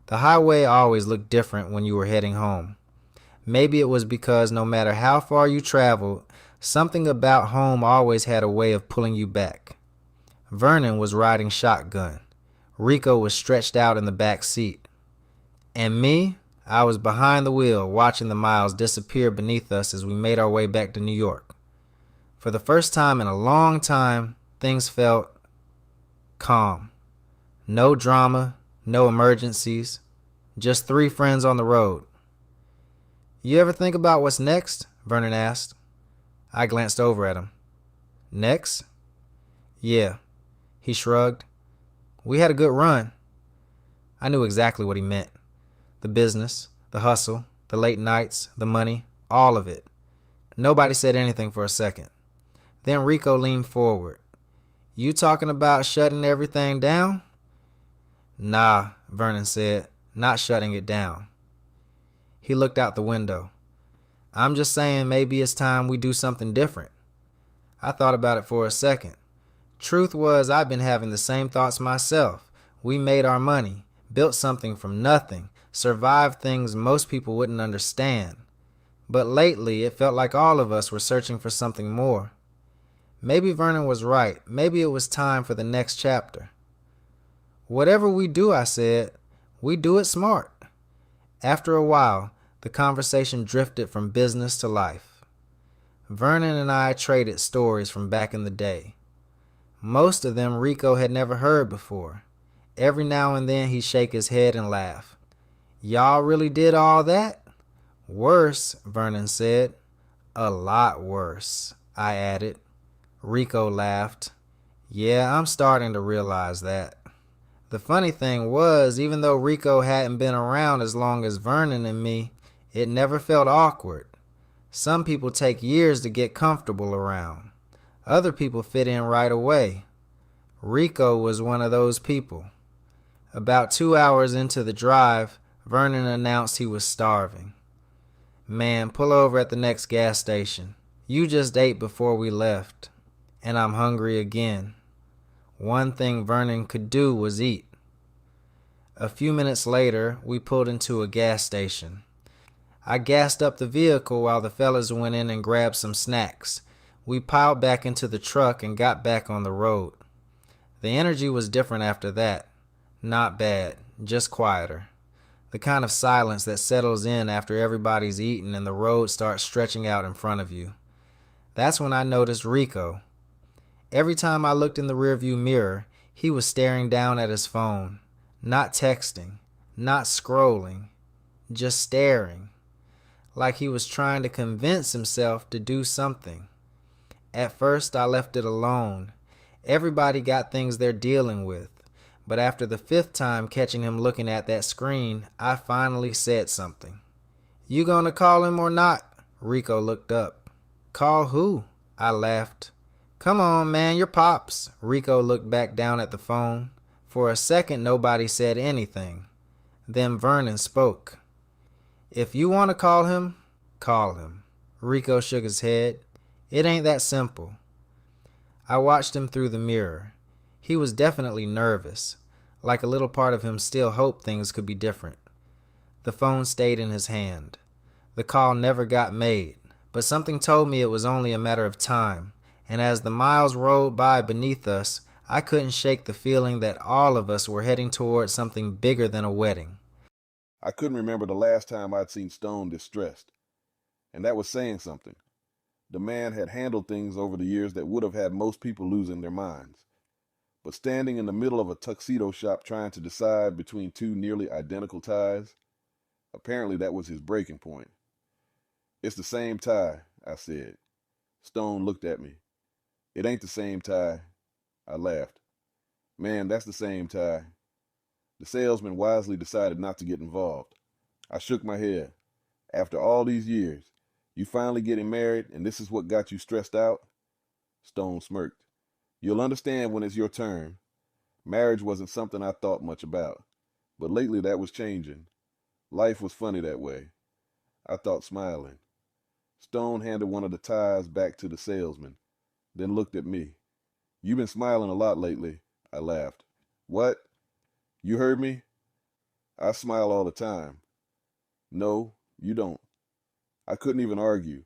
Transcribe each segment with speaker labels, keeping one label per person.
Speaker 1: The highway always looked different when you were heading home. Maybe it was because no matter how far you traveled, something about home always had a way of pulling you back. Vernon was riding shotgun. Rico was stretched out in the back seat. And me, I was behind the wheel watching the miles disappear beneath us as we made our way back to New York. For the first time in a long time, things felt calm. No drama, no emergencies, just three friends on the road. You ever think about what's next? Vernon asked. I glanced over at him. Next? Yeah. He shrugged. We had a good run. I knew exactly what he meant. The business, the hustle, the late nights, the money, all of it. Nobody said anything for a second. Then Rico leaned forward. You talking about shutting everything down? Nah, Vernon said, not shutting it down. He looked out the window. I'm just saying maybe it's time we do something different. I thought about it for a second. Truth was, I've been having the same thoughts myself. We made our money, built something from nothing, survived things most people wouldn't understand. But lately, it felt like all of us were searching for something more. Maybe Vernon was right. Maybe it was time for the next chapter. Whatever we do, I said, we do it smart. After a while, the conversation drifted from business to life. Vernon and I traded stories from back in the day. Most of them Rico had never heard before. Every now and then he'd shake his head and laugh. Y'all really did all that? Worse, Vernon said. A lot worse, I added. Rico laughed. Yeah, I'm starting to realize that. The funny thing was, even though Rico hadn't been around as long as Vernon and me, it never felt awkward. Some people take years to get comfortable around. Other people fit in right away. Rico was one of those people. About 2 hours into the drive, Vernon announced he was starving. Man, pull over at the next gas station. You just ate before we left, and I'm hungry again. One thing Vernon could do was eat. A few minutes later, we pulled into a gas station. I gassed up the vehicle while the fellas went in and grabbed some snacks. We piled back into the truck and got back on the road. The energy was different after that. Not bad, just quieter. The kind of silence that settles in after everybody's eaten and the road starts stretching out in front of you. That's when I noticed Rico. Every time I looked in the rearview mirror, he was staring down at his phone. Not texting, not scrolling, just staring. Like he was trying to convince himself to do something. At first, I left it alone. Everybody got things they're dealing with. But after the fifth time catching him looking at that screen, I finally said something. You gonna call him or not? Rico looked up. Call who? I laughed. Come on, man, your pops. Rico looked back down at the phone. For a second, nobody said anything. Then Vernon spoke. If you want to call him, call him. Rico shook his head. It ain't that simple. I watched him through the mirror. He was definitely nervous, like a little part of him still hoped things could be different. The phone stayed in his hand. The call never got made, but something told me it was only a matter of time, and as the miles rolled by beneath us, I couldn't shake the feeling that all of us were heading toward something bigger than a wedding.
Speaker 2: I couldn't remember the last time I'd seen Stone distressed, and that was saying something. The man had handled things over the years that would have had most people losing their minds. But standing in the middle of a tuxedo shop trying to decide between two nearly identical ties, apparently that was his breaking point. It's the same tie, I said. Stone looked at me. It ain't the same tie. I laughed. Man, that's the same tie. The salesman wisely decided not to get involved. I shook my head. After all these years, you finally getting married and this is what got you stressed out? Stone smirked. You'll understand when it's your turn. Marriage wasn't something I thought much about, but lately that was changing. Life was funny that way. I thought smiling. Stone handed one of the ties back to the salesman, then looked at me. You've been smiling a lot lately, I laughed. What? You heard me? I smile all the time. No, you don't. I couldn't even argue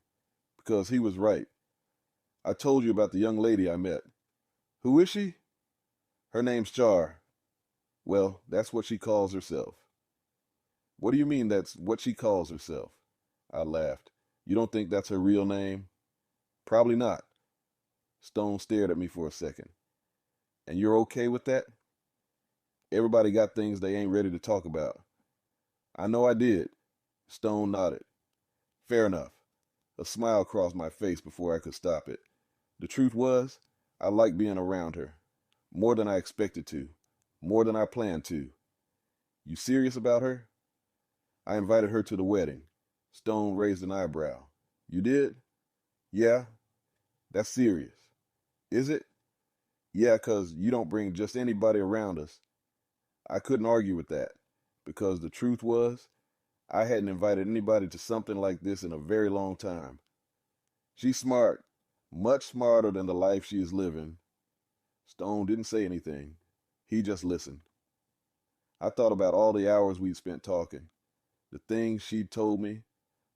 Speaker 2: because he was right. I told you about the young lady I met. Who is she? Her name's Char. Well, that's what she calls herself. What do you mean that's what she calls herself? I laughed. You don't think that's her real name? Probably not. Stone stared at me for a second. And you're okay with that? Everybody got things they ain't ready to talk about. I know I did. Stone nodded. Fair enough. A smile crossed my face before I could stop it. The truth was, I liked being around her. More than I expected to. More than I planned to. You serious about her? I invited her to the wedding. Stone raised an eyebrow. You did? Yeah, that's serious. Is it? Yeah, 'cause you don't bring just anybody around us. I couldn't argue with that, because the truth was, I hadn't invited anybody to something like this in a very long time. She's smart, much smarter than the life she is living. Stone didn't say anything. He just listened. I thought about all the hours we'd spent talking, the things she'd told me,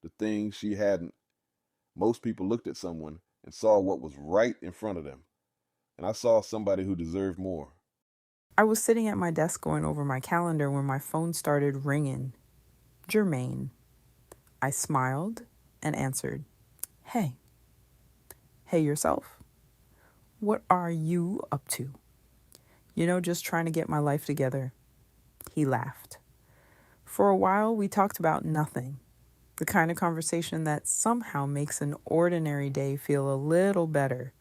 Speaker 2: the things she hadn't. Most people looked at someone and saw what was right in front of them, and I saw somebody who deserved more.
Speaker 3: I was sitting at my desk going over my calendar when my phone started ringing. Jermaine. I smiled and answered, Hey. Hey yourself. What are you up to? Just trying to get my life together. He laughed. For a while, we talked about nothing. The kind of conversation that somehow makes an ordinary day feel a little better.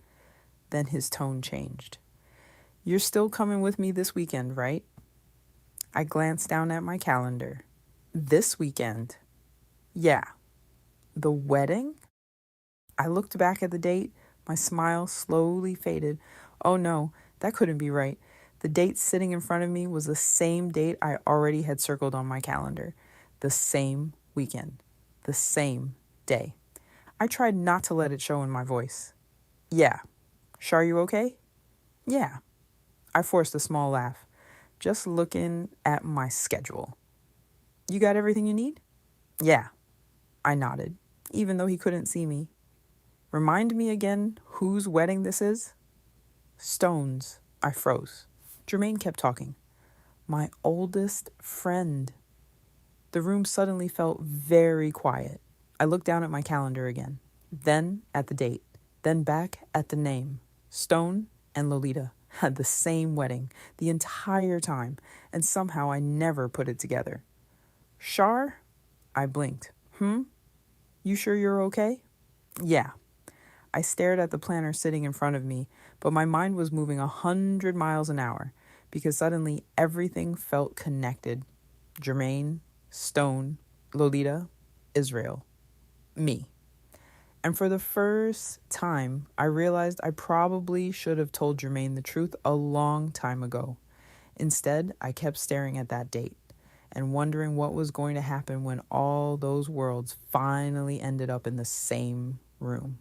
Speaker 3: Then his tone changed. You're still coming with me this weekend, right? I glanced down at my calendar. This weekend? Yeah. The wedding? I looked back at the date. My smile slowly faded. Oh no, that couldn't be right. The date sitting in front of me was the same date I already had circled on my calendar. The same weekend. The same day. I tried not to let it show in my voice. Yeah. Shar, you okay? Yeah. I forced a small laugh, just looking at my schedule. You got everything you need? Yeah. I nodded, even though he couldn't see me. Remind me again whose wedding this is? Stone's. I froze. Jermaine kept talking. My oldest friend. The room suddenly felt very quiet. I looked down at my calendar again, then at the date, then back at the name. Stone and Lolita had the same wedding the entire time, and somehow I never put it together. Shar? I blinked. You sure you're okay? Yeah. I stared at the planner sitting in front of me, but my mind was moving 100 miles an hour because suddenly everything felt connected. Jermaine, Stone, Lolita, Israel, me. And for the first time, I realized I probably should have told Jermaine the truth a long time ago. Instead, I kept staring at that date and wondering what was going to happen when all those worlds finally ended up in the same room.